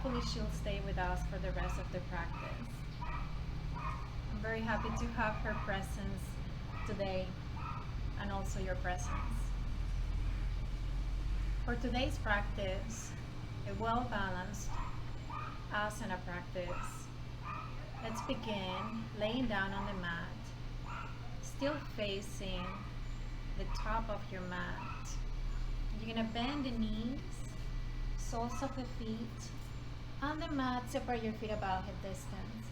hopefully she'll stay with us for the rest of the practice. I'm very happy to have her presence today and also your presence. For today's practice, a well-balanced asana practice. Let's begin laying down on the mat, still facing the top of your mat. You're gonna bend the knees, soles of the feet, on the mat, separate your feet about hip distance.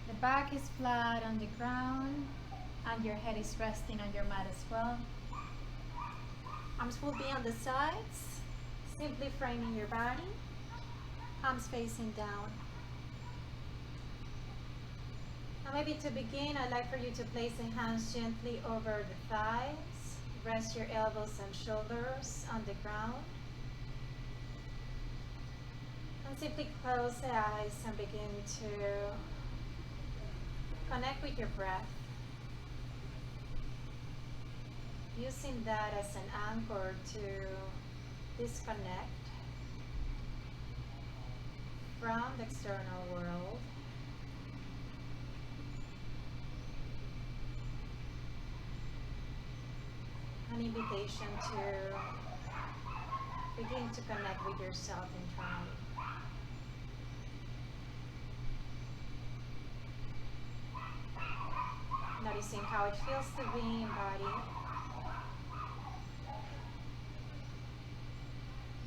The back is flat on the ground and your head is resting on your mat as well. Arms will be on the sides, simply framing your body, palms facing down. Now maybe to begin, I'd like for you to place the hands gently over the thighs, rest your elbows and shoulders on the ground. And simply close the eyes and begin to connect with your breath, using that as an anchor to disconnect from the external world. An invitation to begin to connect with yourself internally. Noticing how it feels to be in body.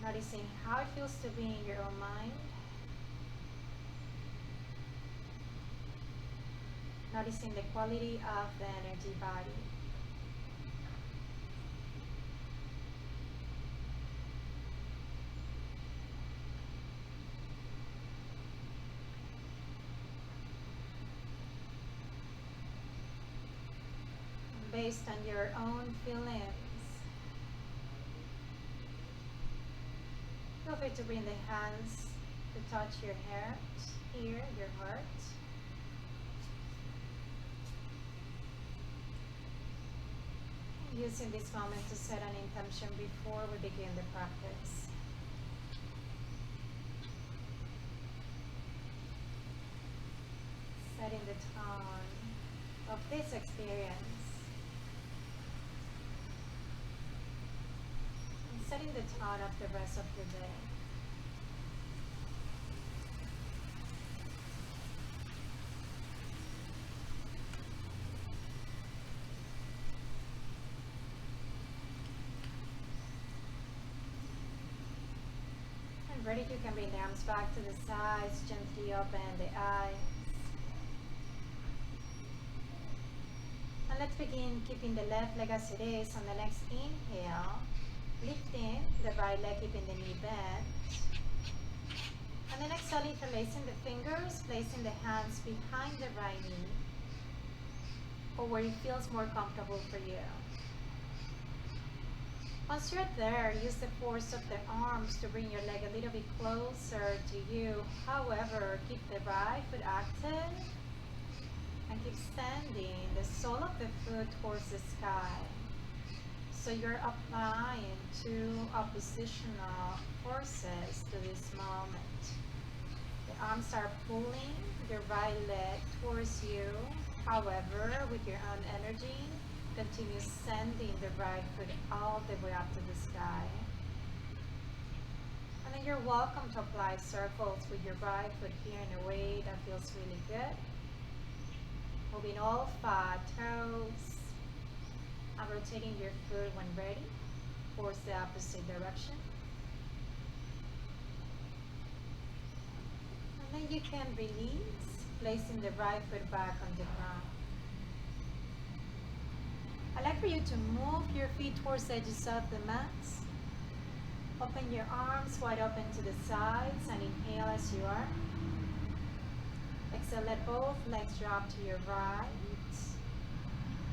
Noticing how it feels to be in your own mind. Noticing the quality of the energy body. Based on your own feelings, feel free to bring the hands to touch your heart, here, your heart. Using this moment to set an intention before we begin the practice. Setting the tone of this experience. Setting the tone of the rest of your day. And ready, you can bring the arms back to the sides, gently open the eyes. And let's begin keeping the left leg as it is. On the next inhale, lifting the right leg, keeping the knee bent. And then exhale, interlacing the fingers, placing the hands behind the right knee, or where it feels more comfortable for you. Once you're there, use the force of the arms to bring your leg a little bit closer to you. However, keep the right foot active and keep standing the sole of the foot towards the sky. So you're applying two oppositional forces to this moment. The arms are pulling your right leg towards you. However, with your own energy, continue sending the right foot all the way up to the sky. And then you're welcome to apply circles with your right foot here in a way that feels really good. Moving all 5 toes. And rotating your foot when ready towards the opposite direction. And then you can release, placing the right foot back on the ground. I'd like for you to move your feet towards the edges of the mat. Open your arms wide open to the sides and inhale as you are. Exhale, let both legs drop to your right,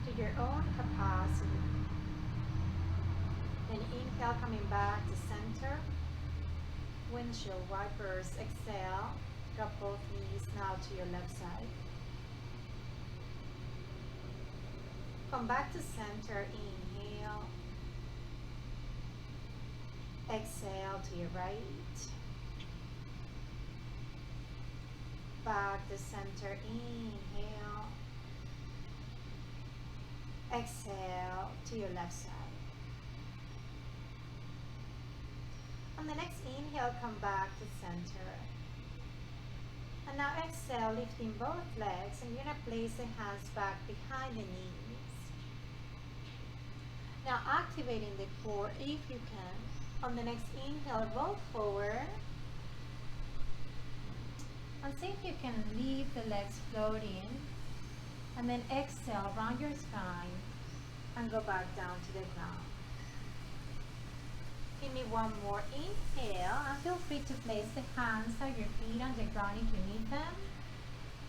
to your own capacity. Then inhale, coming back to center. Windshield wipers. Exhale, drop both knees now to your left side. Come back to center, inhale. Exhale to your right. Back to center. Inhale. Exhale to your left side. On the next inhale, come back to center. And now exhale, lifting both legs, and you're going to place the hands back behind the knees. Now activating the core if you can. On the next inhale, roll forward. And see if you can leave the legs floating. And then exhale, round your spine and go back down to the ground. Give me one more inhale, and feel free to place the hands or your feet on the ground if you need them.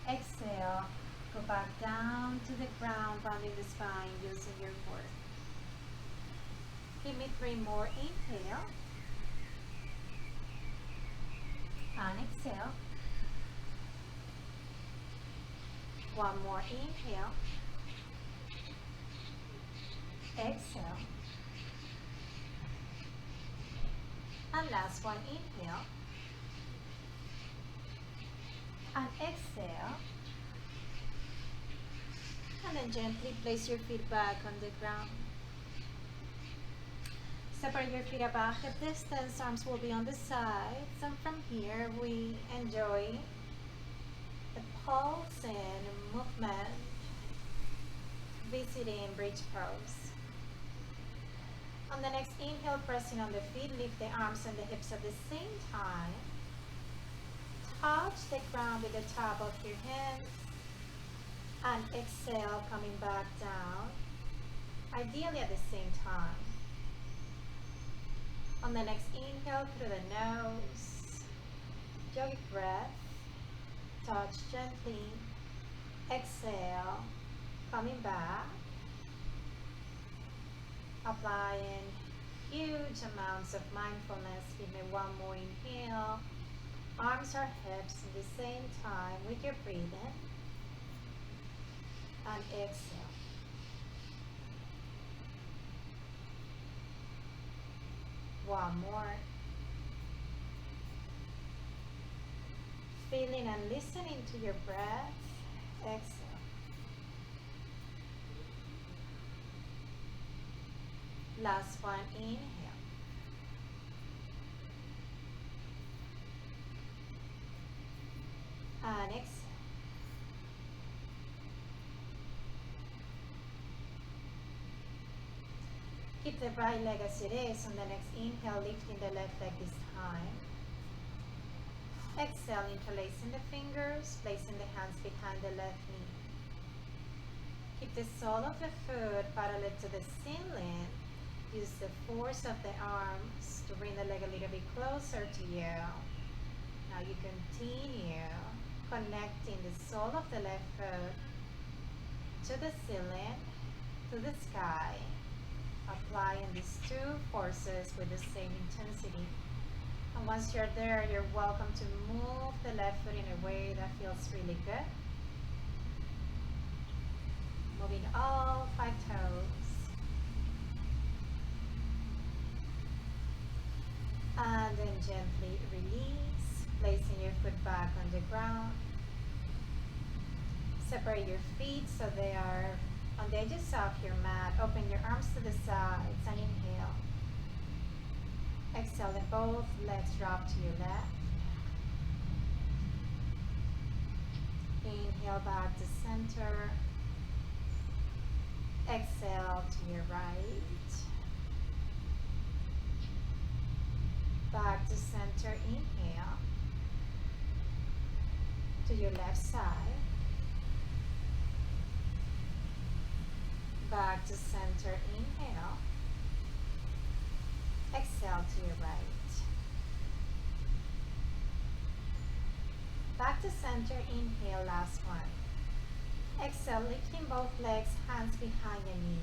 Exhale, go back down to the ground, rounding the spine using your core. Give me 3 more inhale. And exhale. 1 more inhale. Exhale. And last one, inhale. And exhale. And then gently place your feet back on the ground. Separate your feet about hip distance, arms will be on the sides. And from here, we enjoy the pulse and movement, visiting bridge pose. On the next inhale, pressing on the feet, lift the arms and the hips at the same time. Touch the ground with the top of your hands. And exhale, coming back down, ideally at the same time. On the next inhale, through the nose, yogic breath, touch gently, exhale, coming back, applying huge amounts of mindfulness. Give me 1 more inhale, arms or hips at the same time with your breathing, and exhale. One more. Feeling and listening to your breath. Exhale. Last one, inhale. And exhale. Keep the right leg as it is. On the next inhale, lifting the left leg this time. Exhale, interlacing the fingers, placing the hands behind the left knee. Keep the sole of the foot parallel to the ceiling. Use the force of the arms to bring the leg a little bit closer to you. Now you continue connecting the sole of the left foot to the ceiling, to the sky. Applying these 2 forces with the same intensity. And once you're there, you're welcome to move the left foot in a way that feels really good. Moving all 5 toes. And then gently release, placing your foot back on the ground. Separate your feet so they are on the edges of your mat. Open your arms to the sides and inhale. Exhale, let both legs drop to your left. Inhale back to center. Exhale to your right. Back to center, inhale. To your left side. Back to center, inhale. Exhale to your right. Back to center, inhale, last one. Exhale, lifting both legs, hands behind your knees.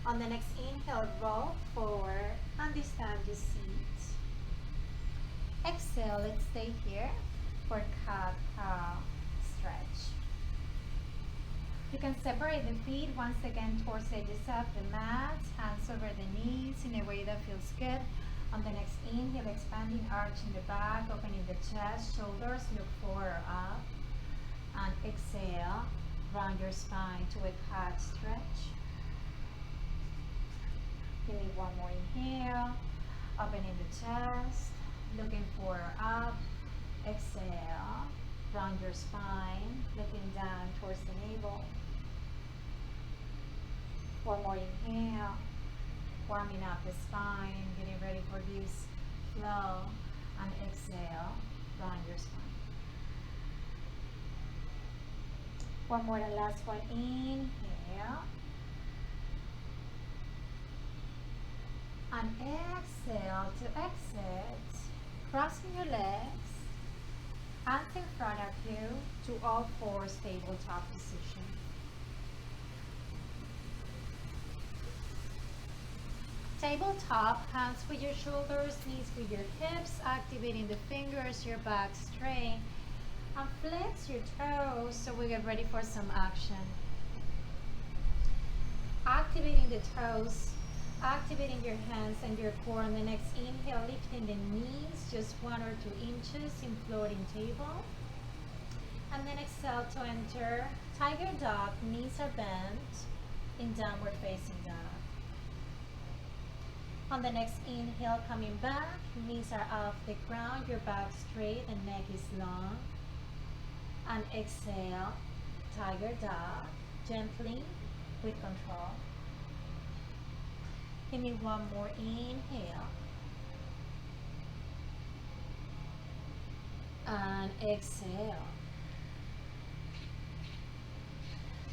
On the next inhale, roll forward and this time just seat. Exhale, let's stay here for cat-cow stretch. You can separate the feet once again towards the edges of the mat, hands over the knees in a way that feels good. On the next inhale, expanding arch in the back, opening the chest, shoulders look forward or up. And exhale, round your spine to a cat stretch. Give me one more inhale, opening the chest, looking forward or up. Exhale, round your spine, looking down towards the navel. One more inhale, warming up the spine, getting ready for this flow. And exhale, round your spine. One more and last one, inhale. And exhale to exit, crossing your legs, hands in front of you to all fours, tabletop position. Tabletop, hands with your shoulders, knees with your hips, activating the fingers, your back straight, and flex your toes so we get ready for some action. Activating the toes, activating your hands and your core. On the next inhale, lifting the knees just 1 or 2 inches in floating table. And then exhale to enter tiger dog, knees are bent in downward facing dog. On the next inhale, coming back, knees are off the ground, your back straight and neck is long. And exhale, tiger dog, gently with control. Give me one more inhale. And exhale.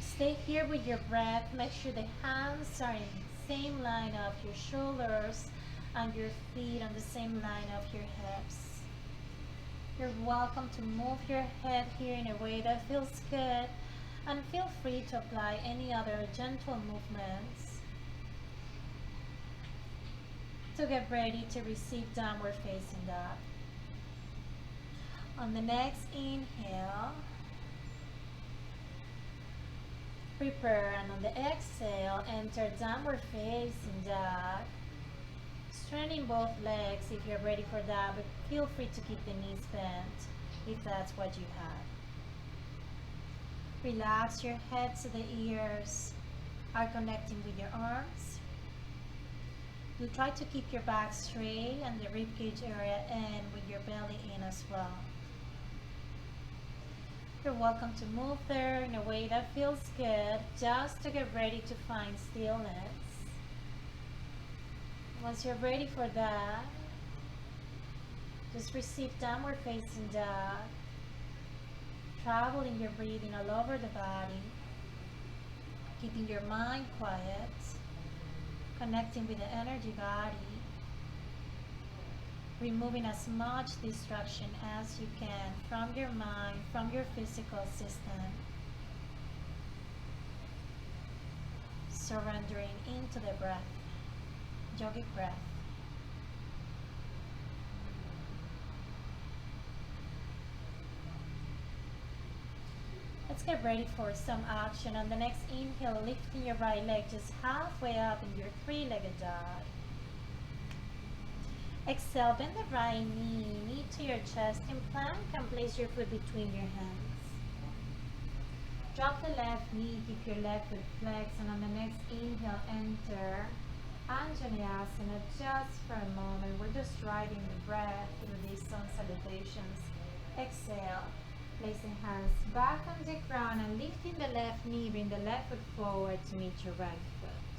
Stay here with your breath. Make sure the hands are in the same line of your shoulders and your feet on the same line of your hips. You're welcome to move your head here in a way that feels good, and feel free to apply any other gentle movements to get ready to receive downward facing dog. On the next inhale, prepare, and on the exhale, enter downward facing dog. Straining both legs if you're ready for that, but feel free to keep the knees bent if that's what you have. Relax your head so the ears are connecting with your arms. You try to keep your back straight and the ribcage area in with your belly in as well. You're welcome to move there in a way that feels good, just to get ready to find stillness. Once you're ready for that, just receive downward facing dog, traveling your breathing all over the body, keeping your mind quiet, connecting with the energy body, removing as much distraction as you can from your mind, from your physical system, surrendering into the breath. Yogic breath. Let's get ready for some action. On the next inhale, lifting your right leg just halfway up in your three-legged dog. Exhale, bend the right knee to your chest in plank and place your foot between your hands. Drop the left knee, keep your left foot flexed, and on the next inhale, enter Asana just for a moment. We're just riding the breath through these sun salutations. Exhale, placing hands back on the ground and lifting the left knee, bring the left foot forward to meet your right foot.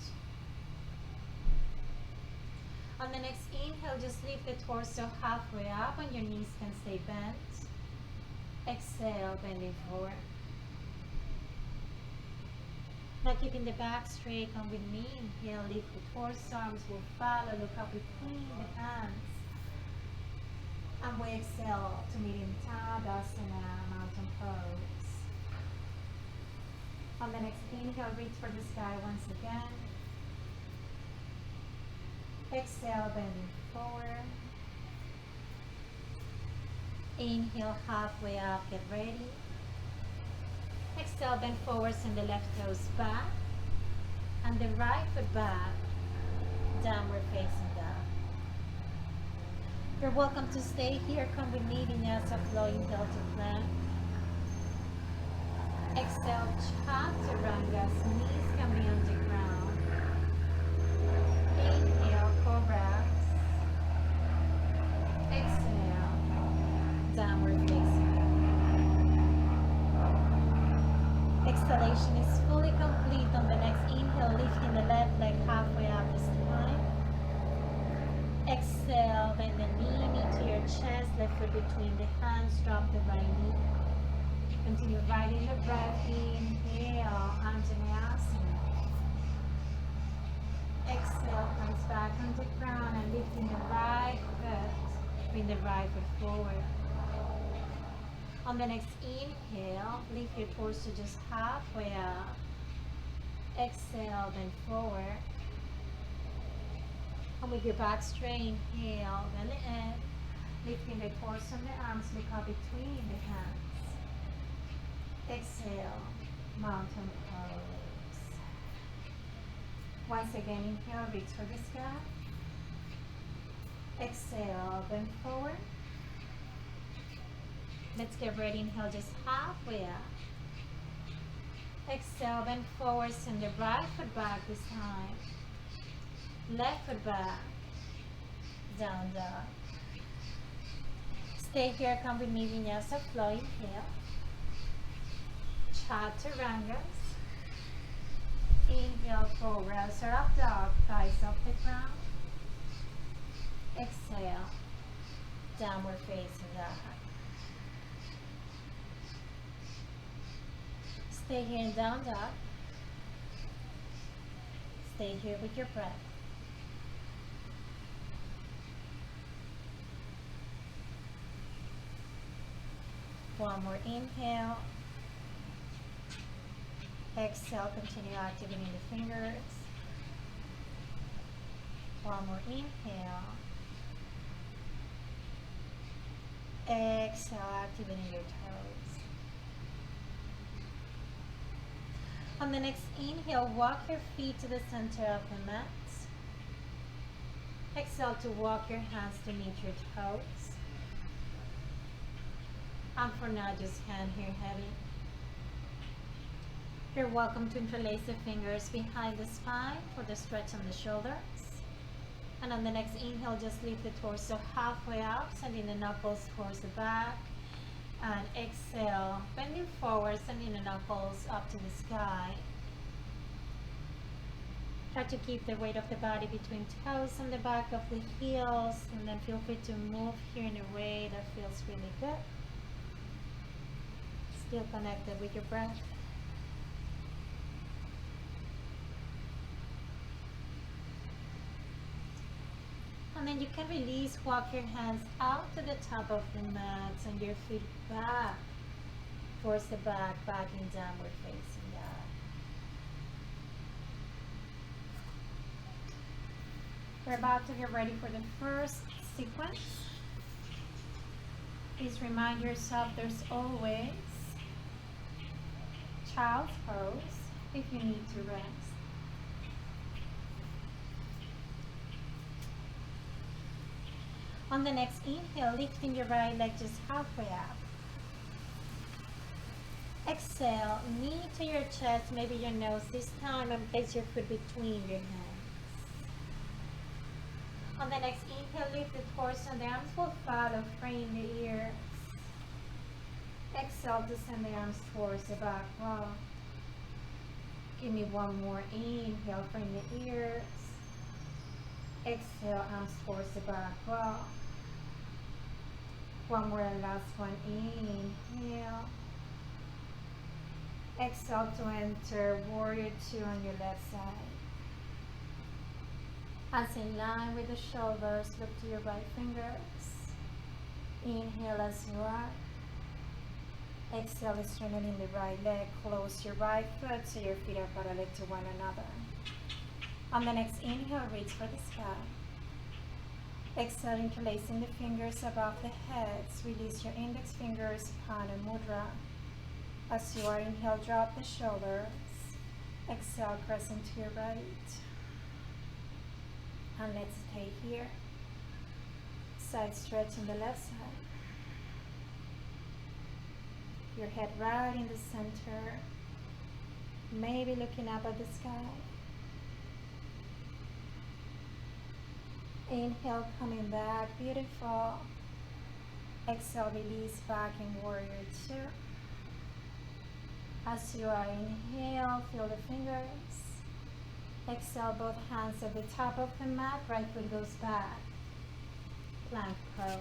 On the next inhale, just lift the torso halfway up and your knees can stay bent. Exhale, bending forward. Now keeping the back straight, come with me. Inhale, lift the torso, arms will follow, look up between the hands. And we exhale to meet in Tadasana, mountain pose. On the next inhale, reach for the sky once again. Exhale, bending forward. Inhale, halfway up, get ready. Exhale, bend forward, send the left toes back. And the right foot back, downward facing dog. You're welcome to stay here. Come with me, Vinyasa flow. Inhale to plank. Exhale, chaturanga. Knees can be on the ground. Inhale, cobra. Exhale, downward facing dog. Exhalation is fully complete. On the next inhale, lifting the left leg halfway up this time. Exhale, bend the knee to your chest, left foot between the hands, drop the right knee. Continue riding the breath. Inhale, Anjali Asana. Exhale, comes back on the ground and lifting the right foot, bring the right foot forward. On the next inhale, lift your torso just halfway up. Exhale, bend forward. And with your back straight, inhale, belly in. Lifting the torso and the arms, look up between the hands. Exhale, mountain pose. Once again, inhale, reach for the sky. Exhale, bend forward. Let's get ready. Inhale, just halfway up. Exhale, bend forward, send the right foot back this time. Left foot back, down dog. Stay here, come with me, Vinyasa flow. Inhale. Chaturangas. Inhale, cobras or up dog, thighs off the ground. Exhale, downward facing dog. Stay here in down dog. Stay here with your breath. One more inhale. Exhale, continue activating the fingers. One more inhale. Exhale, activating your toes. On the next inhale, walk your feet to the center of the mat. Exhale to walk your hands to meet your toes. And for now, just hand here heavy. You're welcome to interlace the fingers behind the spine for the stretch on the shoulders. And on the next inhale, just lift the torso halfway up, sending the knuckles towards the back. And exhale, bending forward, sending the knuckles up to the sky. Try to keep the weight of the body between toes and the back of the heels. And then feel free to move here in a way that feels really good. Still connected with your breath. And then you can release, walk your hands out to the top of the mat and your feet back. Force the back in downward facing dog. We're about to get ready for the first sequence. Please remind yourself there's always child's pose if you need to rest. On the next inhale, lifting your right leg just halfway up. Exhale, knee to your chest, maybe your nose this time, and place your foot between your hands. On the next inhale, lift the torso and the arms will follow, frame the ears. Exhale to send the arms towards the back wall. Give me one more inhale, frame the ears. Exhale, arms towards the back wall. One more and last one, inhale. Exhale to enter warrior two on your left side. Hands in line with the shoulders, look to your right fingers. Inhale as you are. Exhale, strengthening the right leg. Close your right foot so your feet are parallel to one another. On the next inhale, reach for the sky. Exhale, interlacing the fingers above the heads. Release your index fingers, Pada Mudra. As you are inhale, drop the shoulders. Exhale, press into your right. And let's stay here. Side stretch on the left side. Your head right in the center. Maybe looking up at the sky. Inhale, coming back, beautiful. Exhale, release back in warrior two. As you are inhale, feel the fingers. Exhale, both hands at the top of the mat, right foot goes back. Plank pose.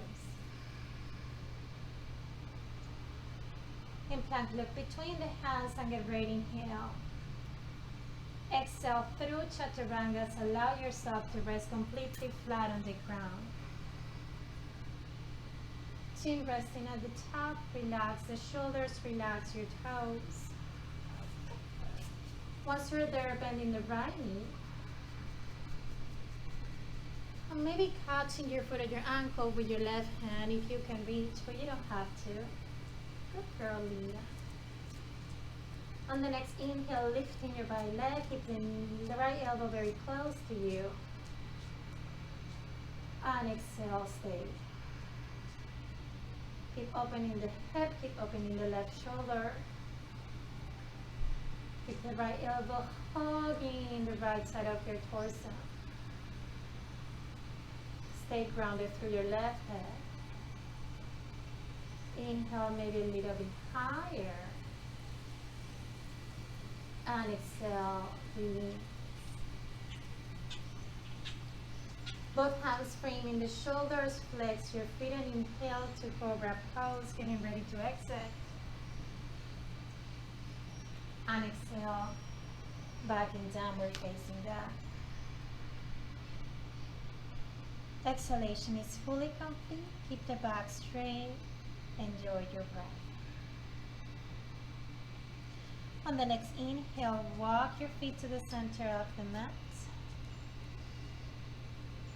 In plank, look between the hands and get ready, inhale. Exhale through chaturangas, allow yourself to rest completely flat on the ground. Chin resting at the top, relax the shoulders, relax your toes. Once you're there, bending the right knee. And maybe catching your foot at your ankle with your left hand if you can reach, but you don't have to. Good girl, Lita. On the next inhale, lifting your right leg, keeping the right elbow very close to you. And exhale, stay. Keep opening the hip, keep opening the left shoulder. Keep the right elbow hugging the right side of your torso. Stay grounded through your left head. Inhale, maybe a little bit higher. And exhale, release. Both hands framing the shoulders, flex your feet and inhale to cobra pose, getting ready to exit. And exhale, back in downward facing dog. Exhalation is fully complete. Keep the back straight. Enjoy your breath. On the next inhale, walk your feet to the center of the mat.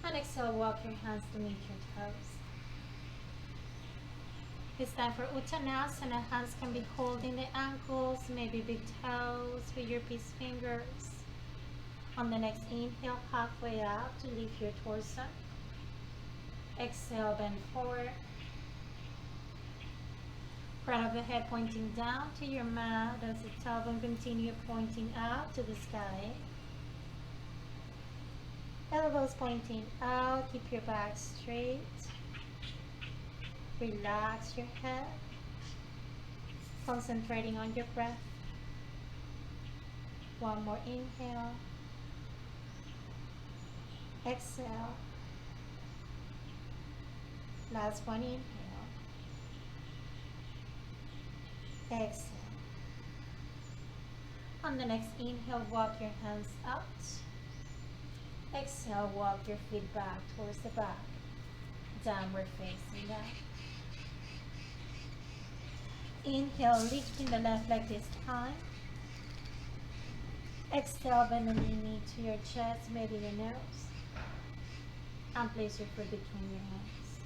And exhale, walk your hands to meet your toes. It's time for Uttanasana. Hands can be holding the ankles, maybe big toes with your peace fingers. On the next inhale, halfway up to lift your torso. Exhale, bend forward. Crown of the head pointing down to your mat as the tailbone continue pointing up to the sky. Elbows pointing out, keep your back straight. Relax your head. Concentrating on your breath. One more inhale. Exhale. Last one, inhale. Exhale. On the next inhale, walk your hands out. Exhale, walk your feet back towards the back. Downward facing dog. Inhale, lifting the left leg this time. Exhale, bend the knee to your chest, maybe your nose. And place your foot between your hands.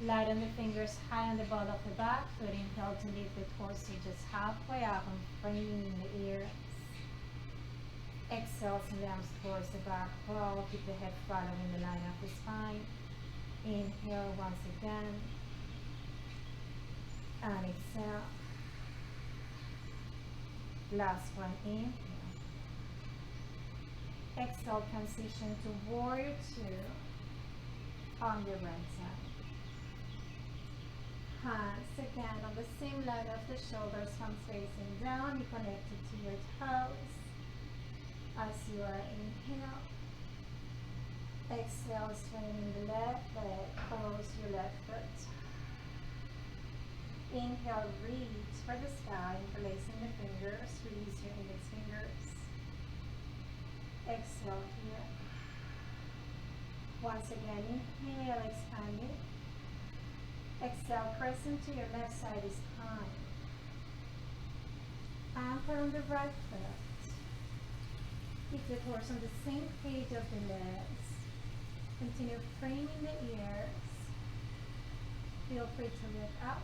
Lighten the fingers high on the ball of the back foot. Inhale to lift the torso just halfway up and framing the ears. Exhale, send the arms towards the back wall. Keep the head following the line of the spine. Inhale once again. And exhale. Last one, inhale. Exhale, transition to warrior two on your right side. Hands again on the same line of the shoulders, thumbs facing down. You connect it to your toes. As you are inhale, exhale, straightening the left leg, close your left foot. Inhale, reach for the sky, interlacing the fingers, release your index fingers. Exhale here. Once again, inhale, expand it. Exhale, press into your left side this time. Anchor on the right foot. Keep the torso on the same page of the legs. Continue framing the ears. Feel free to lift up.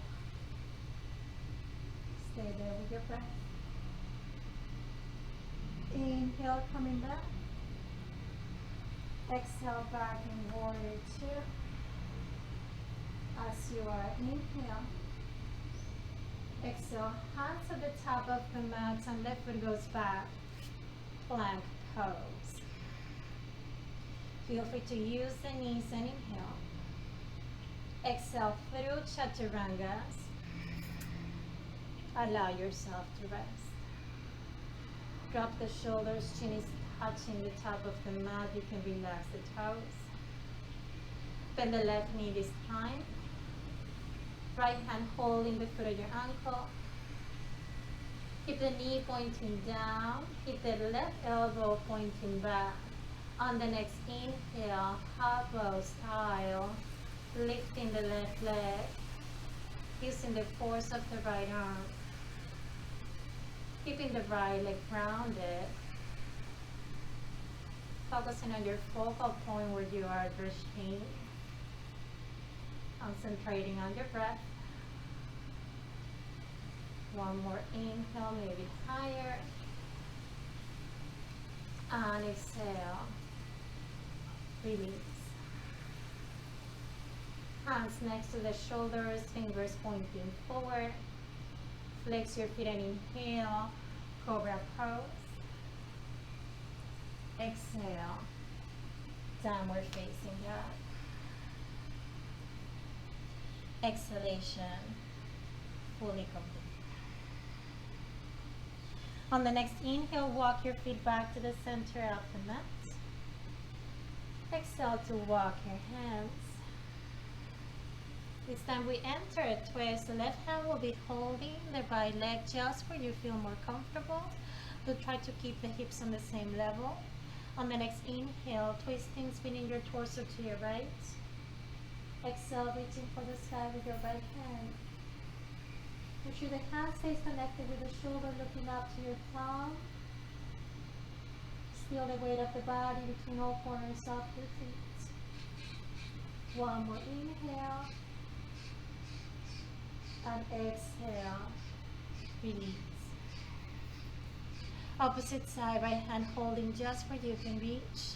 Stay there with your breath. Inhale, coming back. Exhale, back in warrior two. As you are, inhale. Exhale, hands at the top of the mat and left foot goes back. Plank pose. Feel free to use the knees and inhale. Exhale through chaturangas. Allow yourself to rest. Drop the shoulders, chin is touching the top of the mat. You can relax the toes. Bend the left knee this time. Right hand holding the foot of your ankle. Keep the knee pointing down. Keep the left elbow pointing back. On the next inhale, hobo style, lifting the left leg, using the force of the right arm. Keeping the right leg grounded. Focusing on your focal point where you are resting. Concentrating on your breath. One more inhale, maybe higher. And exhale. Release. Hands next to the shoulders, fingers pointing forward. Flex your feet and inhale. Cobra pose. Exhale. Downward facing dog. Exhalation. Fully complete. On the next inhale, walk your feet back to the center of the mat. Exhale to walk your hands. This time we enter a twist. The left hand will be holding the right leg just where you feel more comfortable. You'll try to keep the hips on the same level. On the next inhale, twisting, spinning your torso to your right. Exhale, reaching for the sky with your right hand. Make sure the hand stays connected with the shoulder, looking up to your thumb. Feel the weight of the body between all corners of your feet. One more inhale. And exhale. Release. Opposite side, right hand holding just where you can reach.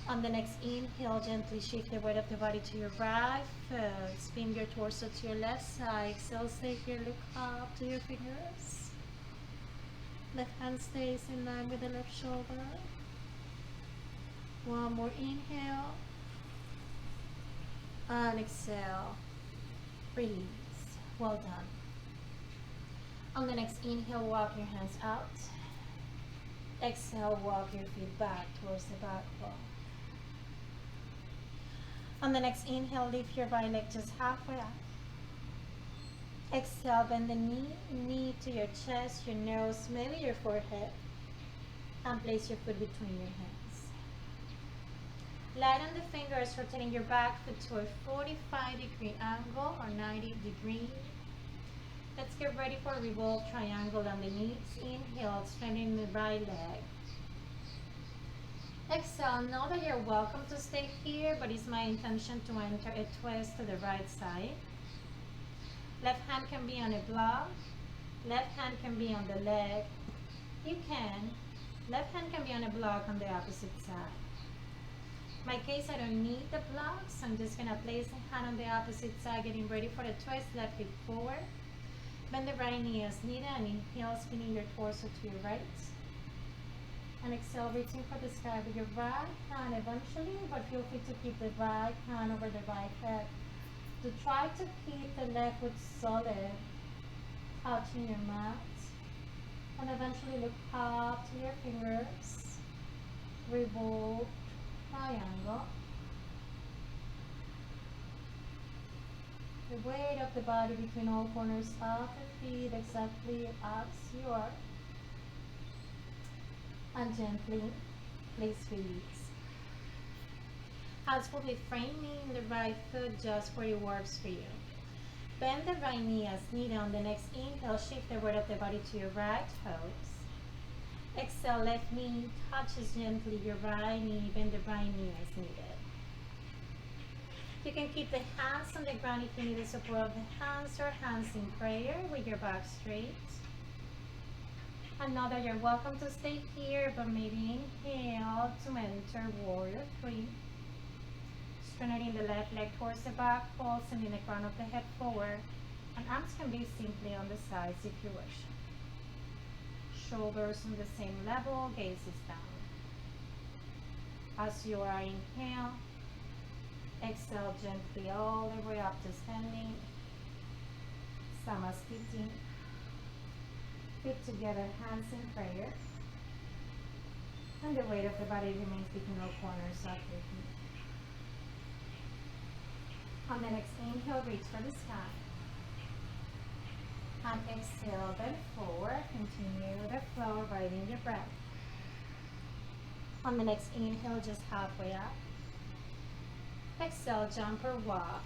On the next inhale, gently shift the weight of the body to your right foot. Spin your torso to your left side. Exhale, stay here, look up to your fingers. Left hand stays in line with the left shoulder. One more inhale. And exhale. Release. Well done. On the next inhale, walk your hands out. Exhale, walk your feet back towards the back wall. On the next inhale, lift your right leg just halfway up. Exhale, bend the knee to your chest, your nose, maybe your forehead, and place your foot between your hands. Lighten the fingers, rotating your back foot to a 45-degree angle or 90 degrees. Let's get ready for a revolve triangle on the knees. Inhale, strengthening the right leg. Exhale, know that you're welcome to stay here, but it's my intention to enter a twist to the right side. Left hand can be on a block. Left hand can be on the leg. Left hand can be on a block on the opposite side. In my case, I don't need the blocks. I'm just gonna place the hand on the opposite side, getting ready for the twist. Left hip forward. Bend the right knee as needed and inhale, spinning your torso to your right. And exhale, reaching for the sky with your right hand eventually, but feel free to keep the right hand over the right head. To try to keep the left foot solid, touching your mat. And eventually look up to your fingers. Revolve triangle. The weight of the body between all corners of the feet, exactly as you are. And gently, please release. Hands will be framing the right foot just where it works for you. Bend the right knee as needed. On the next inhale, shift the weight of the body to your right toes. Exhale, left knee touches gently your right knee. Bend the right knee as needed. You can keep the hands on the ground if you need the support of the hands or hands in prayer with your back straight. And know that you're welcome to stay here, but maybe inhale to enter warrior 3. Straighten the left leg towards the back, sending the crown of the head forward, and arms can be simply on the sides if you wish. Shoulders on the same level, gaze is down. As you are inhale, exhale gently all the way up to standing. Samasthiti. Feet together, hands in prayer. And the weight of the body remains between all corners of your feet. On the next inhale, reach for the sky. And exhale, bend forward. Continue the flow, riding your breath. On the next inhale, just halfway up. Exhale, jump or walk.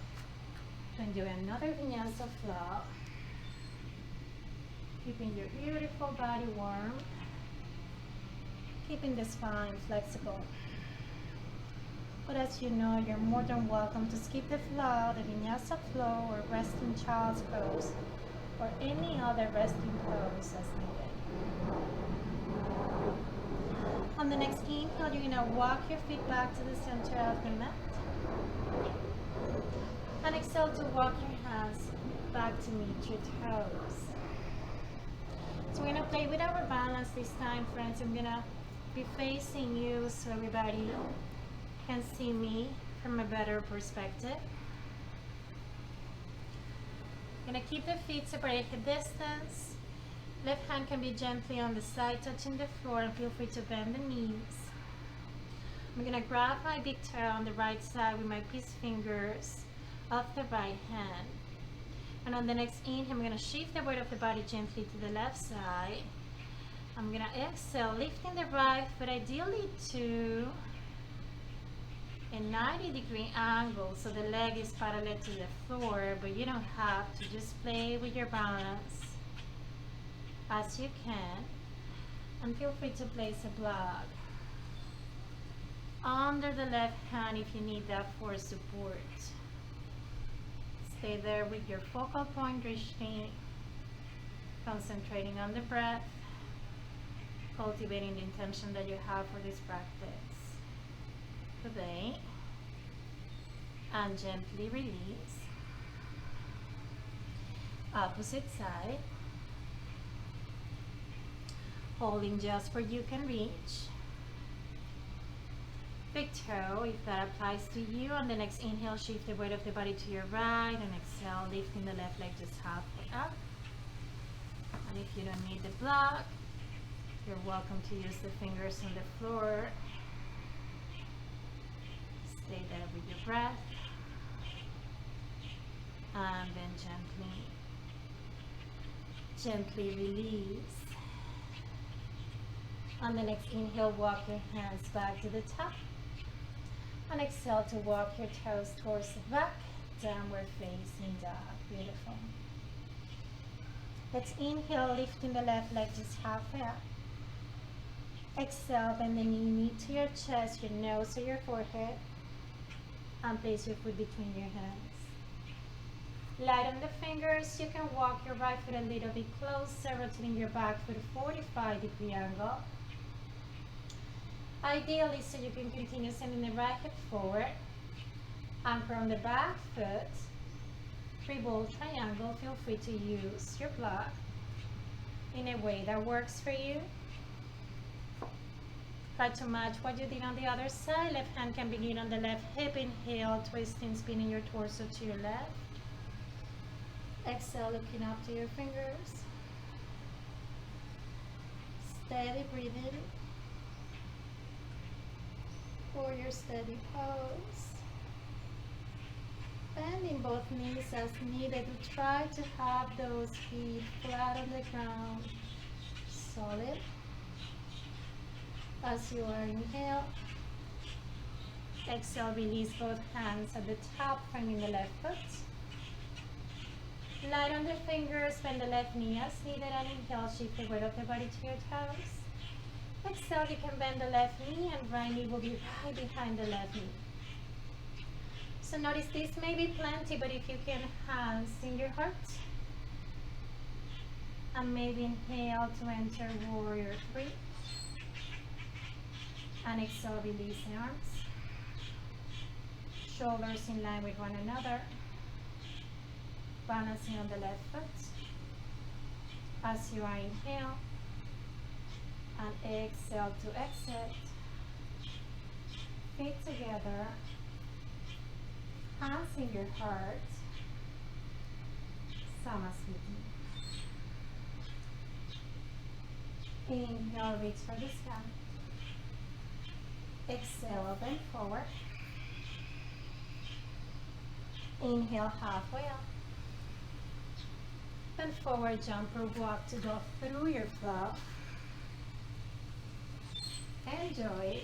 Then do another vinyasa flow. Keeping your beautiful body warm. Keeping the spine flexible. But as you know, you're more than welcome to skip the flow, the vinyasa flow, or resting child's pose, or any other resting pose as needed. On the next inhale, you're going to walk your feet back to the center of the mat. And exhale to walk your hands back to meet your toes. So we're going to play with our balance this time, friends. I'm going to be facing you so everybody can see me from a better perspective. I'm going to keep the feet separated a distance. Left hand can be gently on the side, touching the floor, and feel free to bend the knees. I'm going to grab my big toe on the right side with my peace fingers of the right hand. And on the next inhale, I'm going to shift the weight of the body gently to the left side. I'm going to exhale, lifting the right foot ideally to a 90-degree angle, so the leg is parallel to the floor, but you don't have to. Just play with your balance as you can, and feel free to place a block under the left hand if you need that for support. Stay there with your focal point, drishti, concentrating on the breath, cultivating the intention that you have for this practice today, and gently release. Opposite side, holding just where you can reach. Big toe, if that applies to you. On the next inhale, shift the weight of the body to your right, and exhale, lifting the left leg just halfway up. And if you don't need the block, you're welcome to use the fingers on the floor. Stay there with your breath, and then gently release. On the next inhale, walk your hands back to the top, and exhale to walk your toes towards the back, downward facing dog. Beautiful. Let's inhale, lifting the left leg just halfway up. Exhale, bend the knee to your chest, your nose to your forehead, and place your foot between your hands. Light on the fingers. You can walk your right foot a little bit closer, rotating your back foot 45-degree angle. Ideally, so you can continue sending the right hip forward. Anchor on the back foot. Three-ball triangle. Feel free to use your block in a way that works for you. Try to match what you did on the other side. Left hand can begin on the left hip. Inhale, twisting, spinning your torso to your left. Exhale, looking up to your fingers. Steady breathing for your steady pose. Bending both knees as needed to try to have those feet flat on the ground, solid. As you are inhale, exhale, release both hands at the top, framing the left foot. Light on the fingers, bend the left knee as needed, and inhale, shift the weight of the body to your toes. Exhale, you can bend the left knee, and right knee will be right behind the left knee. So notice this may be plenty, but if you can, hands in your heart. And maybe inhale to enter warrior 3. And exhale, release the arms. Shoulders in line with one another. Balancing on the left foot. As you are inhale. And exhale to exit. Feet together. Hands in your heart. Samasthiti. Inhale, reach for the sky. Exhale, bend forward. Inhale, halfway up. Bend forward, jump or walk to go through your flow. Enjoy.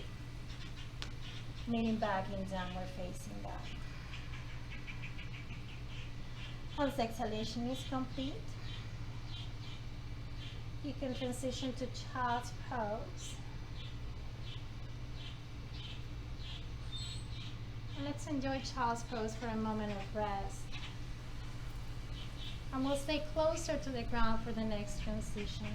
Leaning back in downward facing dog. Once exhalation is complete, you can transition to child's pose. And let's enjoy child's pose for a moment of rest. And we'll stay closer to the ground for the next transition.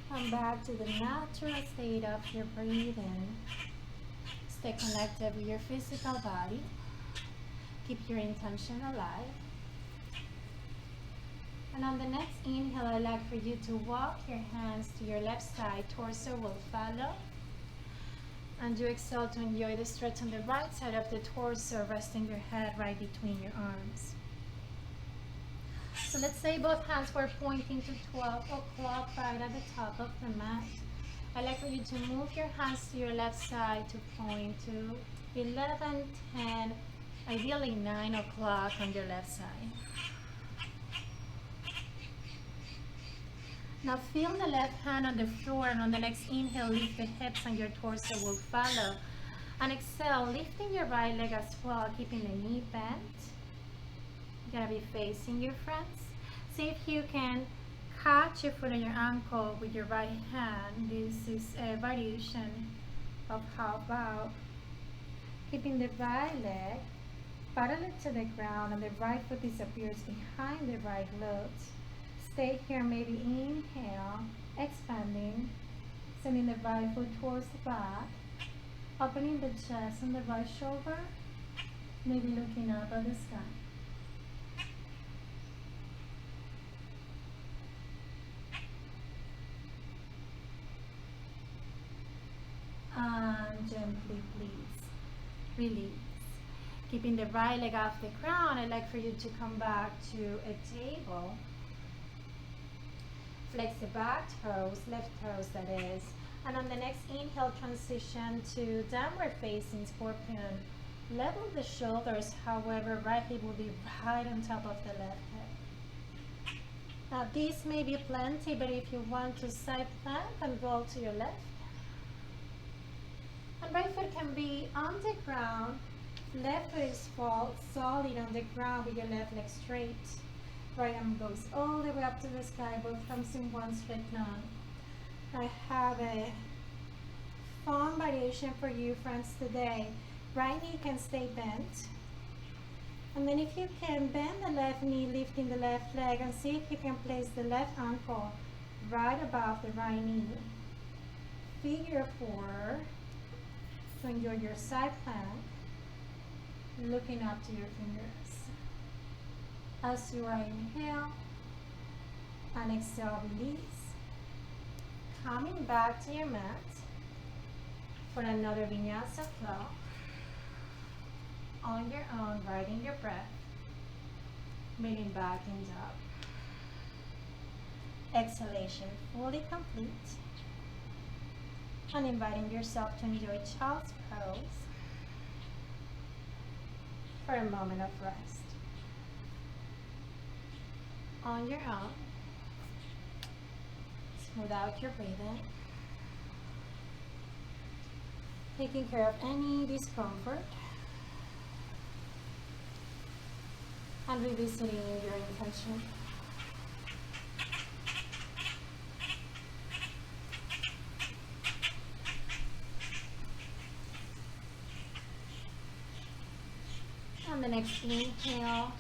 Come back to the natural state of your breathing. Stay connected with your physical body. Keep your intention alive. And on the next inhale, I'd like for you to walk your hands to your left side. Torso will follow. And you exhale to enjoy the stretch on the right side of the torso, resting your head right between your arms. So let's say both hands were pointing to 12 o'clock right at the top of the mat. I'd like for you to move your hands to your left side to point to 11, 10, ideally 9 o'clock on your left side. Now feel the left hand on the floor, and on the next inhale, lift the hips and your torso will follow. And exhale, lifting your right leg as well, keeping the knee bent. You're gonna be facing your friends. See if you can catch your foot on your ankle with your right hand. This is a variation of half bow. Keeping the right leg parallel to the ground, and the right foot disappears behind the right glute. Stay here, maybe inhale, expanding, sending the right foot towards the back, opening the chest and the right shoulder, maybe looking up at the sky. And gently, please, release. Keeping the right leg off the ground, I'd like for you to come back to a table. Flex the back toes, left toes that is. And on the next inhale, transition to downward facing scorpion. Level the shoulders, however, right hip will be right on top of the left hip. Now this may be plenty, but if you want to side plank and roll to your left. And right foot can be on the ground. Left foot is solid on the ground with your left leg straight. Right arm goes all the way up to the sky, both thumbs in one straight line. I have a fun variation for you friends today. Right knee can stay bent. And then if you can bend the left knee, lifting the left leg, and see if you can place the left ankle right above the right knee. Figure 4 to enjoy your side plank, looking up to your fingers. As you are inhale and exhale, release. Coming back to your mat for another vinyasa flow. On your own, riding your breath, moving back in dog. Exhalation fully complete. And inviting yourself to enjoy child's pose for a moment of rest. On your own, smooth out your breathing. taking care of any discomfort and revisiting your intention. On the next inhale,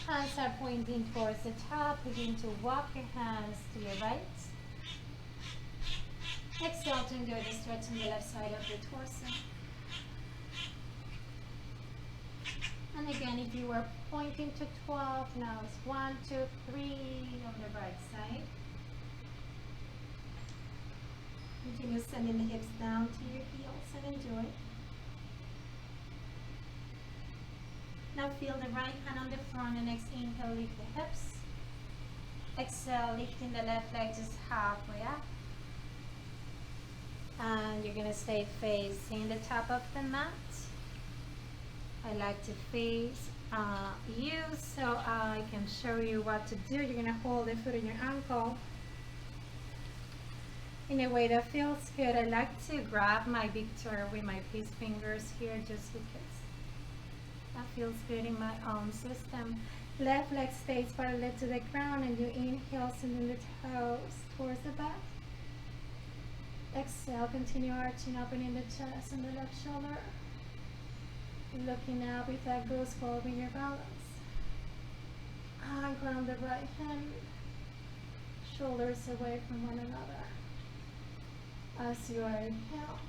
hands are pointing towards the top. Begin to walk your hands to your right. Exhale to enjoy the stretch on the left side of the torso. And again, if you were pointing to 12, now it's 1, 2, 3 on the right side. Continue sending the hips down to your heels and enjoy. Now feel the right hand on the front and next inhale, lift the hips. Exhale, lifting the left leg just halfway up. And you're gonna stay facing the top of the mat. I like to face you so I can show you what to do. You're gonna hold the foot on your ankle in a way that feels good. I like to grab my big toe with my peace fingers here just because that feels good in my own system. Left leg stays parallel to the ground and you inhale, sending the toes towards the back. Exhale, continue arching, opening the chest and the left shoulder. Looking up with that goose holding your balance. And ground the right hand. Shoulders away from one another. As you are inhale.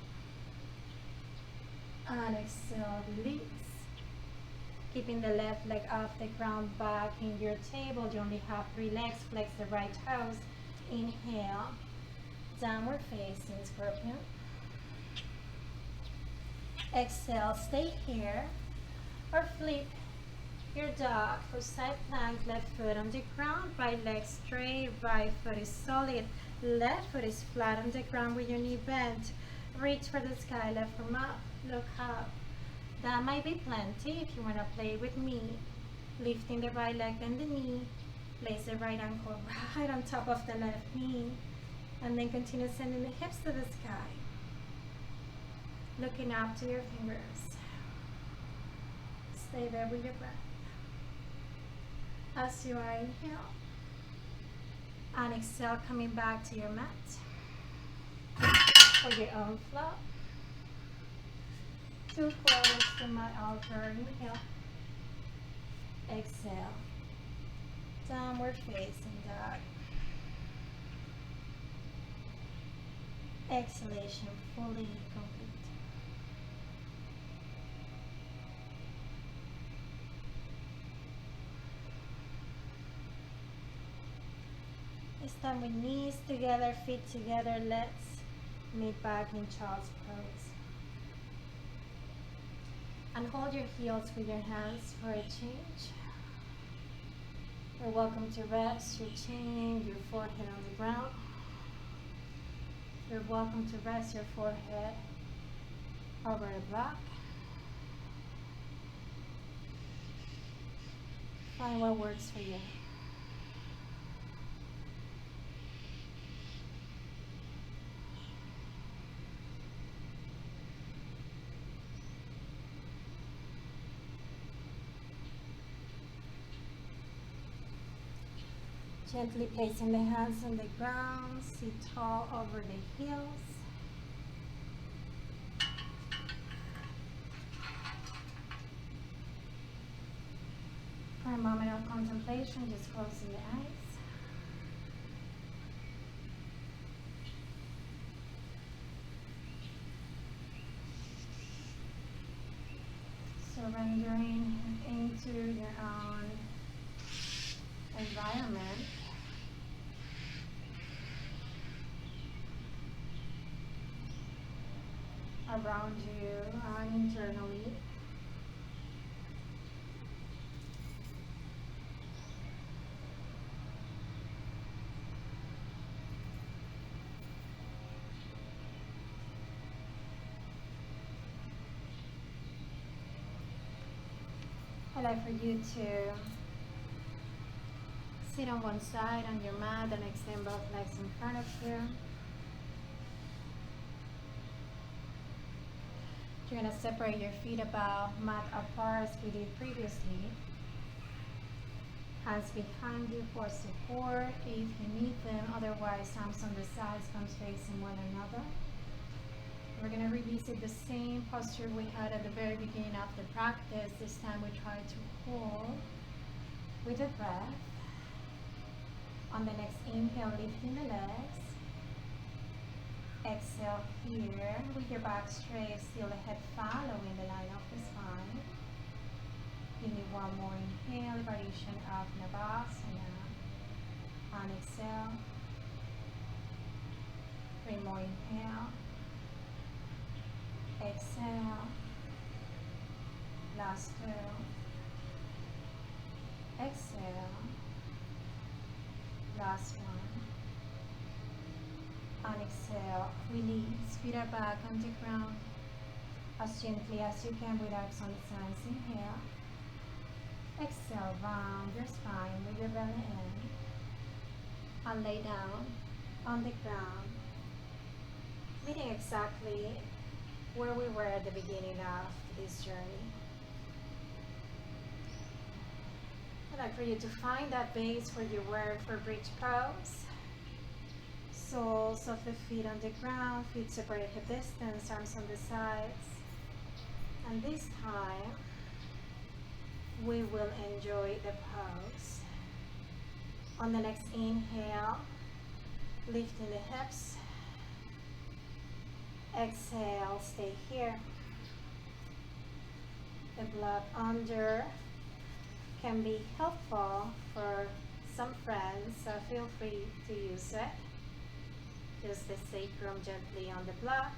And exhale, release. Keeping the left leg off the ground, back in your table. You only have 3 legs. Flex the right toes. Inhale. Downward facing scorpion. Exhale, stay here or flip your dog for side plank. Left foot on the ground, right leg straight, right foot is solid, left foot is flat on the ground with your knee bent. Reach for the sky, left arm up, look up. That might be plenty if you want to play with me. Lifting the right leg, bend the knee, place the right ankle right on top of the left knee. And then continue sending the hips to the sky. Looking up to your fingers. Stay there with your breath. As you are inhale. And exhale, coming back to your mat. For your own flow. Too close to my altar. Inhale. Exhale. Downward facing dog. Exhalation fully complete. This time with knees together, feet together, let's meet back in child's pose. And hold your heels with your hands for a change. You're welcome to rest your chin, your forehead on the ground. You're welcome to rest your forehead over a block. Find what works for you. Gently placing the hands on the ground, sit tall over the heels. For a moment of contemplation, just closing the eyes. Surrendering into your own environment. Around you and internally. I'd like for you to sit on one side on your mat and extend both legs in front of you. You're going to separate your feet about mat apart as we did previously. Hands behind you for support if you need them, otherwise arms on the sides, palms facing one another. We're going to revisit the same posture we had at the very beginning of the practice. This time we try to hold with the breath. On the next inhale, lifting the legs. Exhale here with your back straight, still the head following the line of the spine. Give me one more inhale, variation of Navasana. On exhale. 3 more inhale. Exhale. Last 2. Exhale. Last 1. On exhale, release. Feet are back on the ground. As gently as you can, relax on the sides. Inhale. Exhale, round your spine with your belly in. And lay down on the ground, meeting exactly where we were at the beginning of this journey. I'd like for you to find that base where you were for bridge pose. Soles of the feet on the ground, feet separate hip distance, arms on the sides. And this time, we will enjoy the pose. On the next inhale, lifting the hips. Exhale, stay here. The blood under can be helpful for some friends, so feel free to use it. Just the sacrum gently on the block.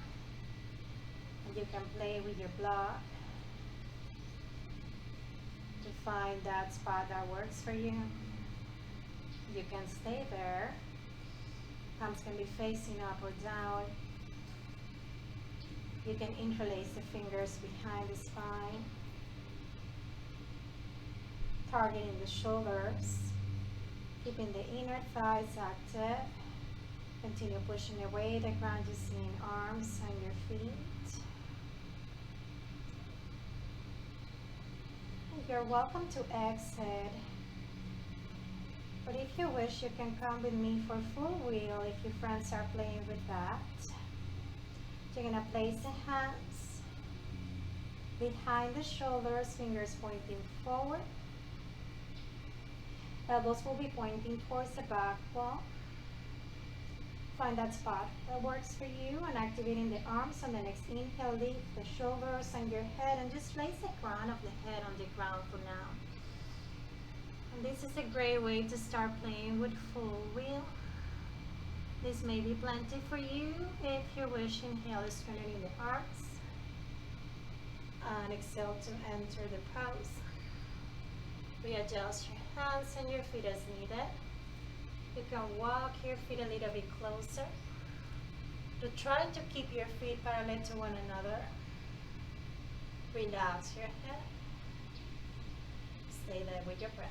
And you can play with your block to find that spot that works for you. You can stay there. Palms can be facing up or down. You can interlace the fingers behind the spine, targeting the shoulders, keeping the inner thighs active. Continue pushing away the ground, just seeing arms and your feet. You're welcome to exit, but if you wish, you can come with me for full wheel if your friends are playing with that. You're going to place the hands behind the shoulders, fingers pointing forward. Elbows will be pointing towards the back wall. Find that spot that works for you and activating the arms on the next inhale, lift the shoulders and your head and just place the crown of the head on the ground for now. And this is a great way to start playing with full wheel. This may be plenty for you. If you wish, inhale, strengthening the arms. And exhale to enter the pose. Readjust your hands and your feet as needed. You can walk your feet a little bit closer. To try to keep your feet parallel to one another. Relax your head. Stay there with your breath.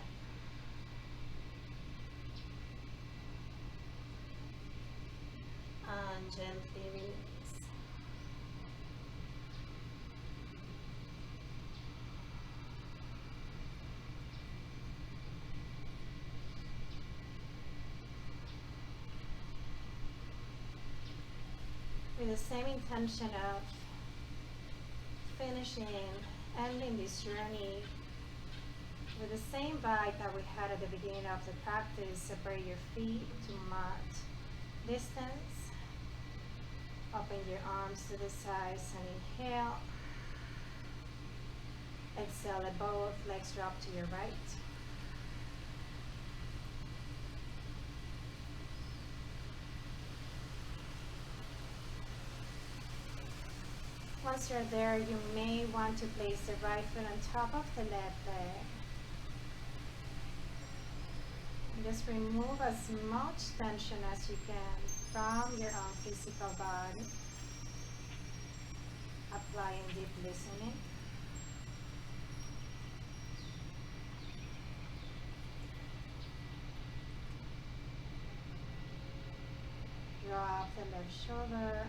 And gently release. With the same intention of finishing, ending this journey with the same vibe that we had at the beginning of the practice, separate your feet to mat distance. Open your arms to the sides and inhale. Exhale, let both legs drop to your right. Once you're there, you may want to place the right foot on top of the left leg. And just remove as much tension as you can from your own physical body. Applying deep listening. Drop the left shoulder.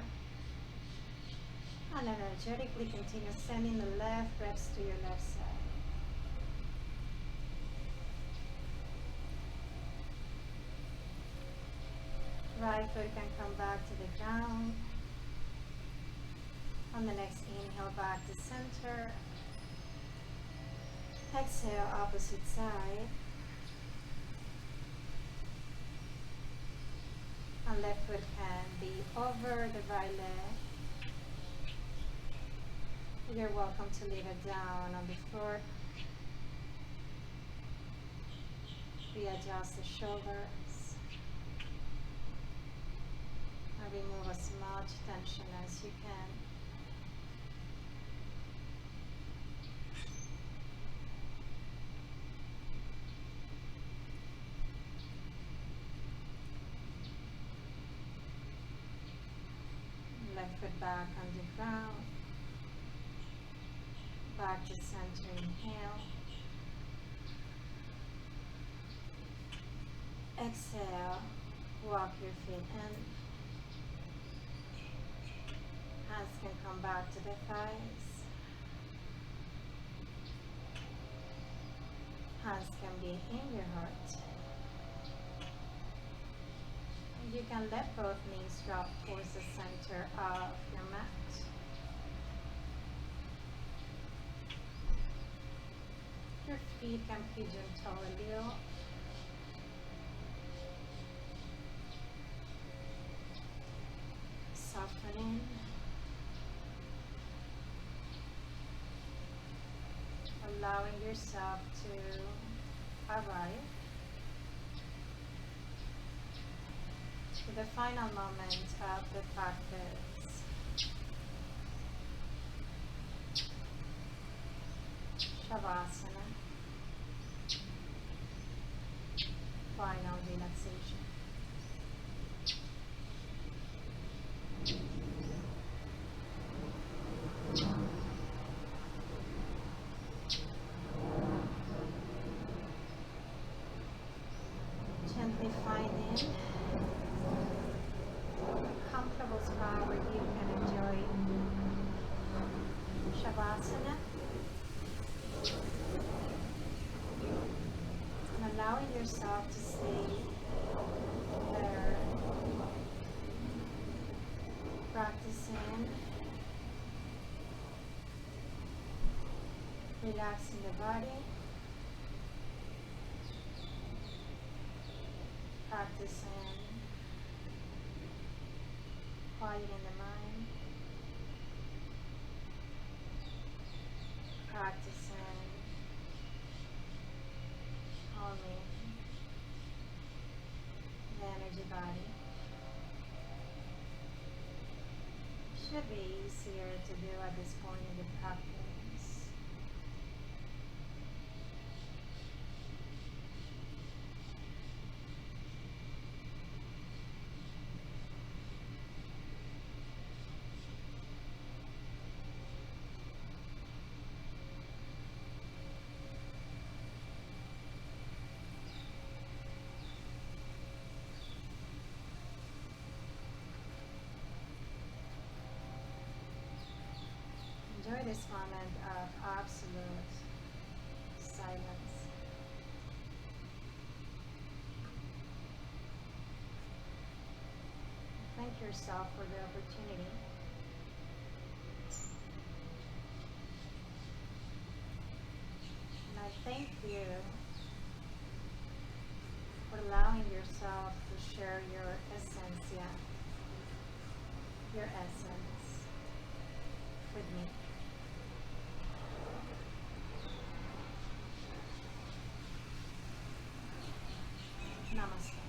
And energetically continue sending the left breaths to your left side. Right foot can come back to the ground. On the next inhale, back to center. Exhale, opposite side. And left foot can be over the right leg. You're welcome to leave it down on the floor. Readjust the shoulders. And remove as much tension as you can. Left foot back on the ground. Back to center, inhale. Exhale, walk your feet in. Hands can come back to the thighs. Hands can be in your heart. You can let both knees drop towards the center of your mat. Your feet can pigeon toe a little. Softening. Allowing yourself to arrive to the final moment of the practice. Shavasana. Final relaxation. Gently finding a comfortable spot where you can enjoy Shavasana. And allowing yourself to stay there, practicing, relaxing the body, practicing quieting the mind, practicing calming the energy body. Should be easier to do at this point in the practice. Enjoy this moment of absolute silence. Thank yourself for the opportunity. And I thank you for allowing yourself to share your essentia, your essence with me. Namaste.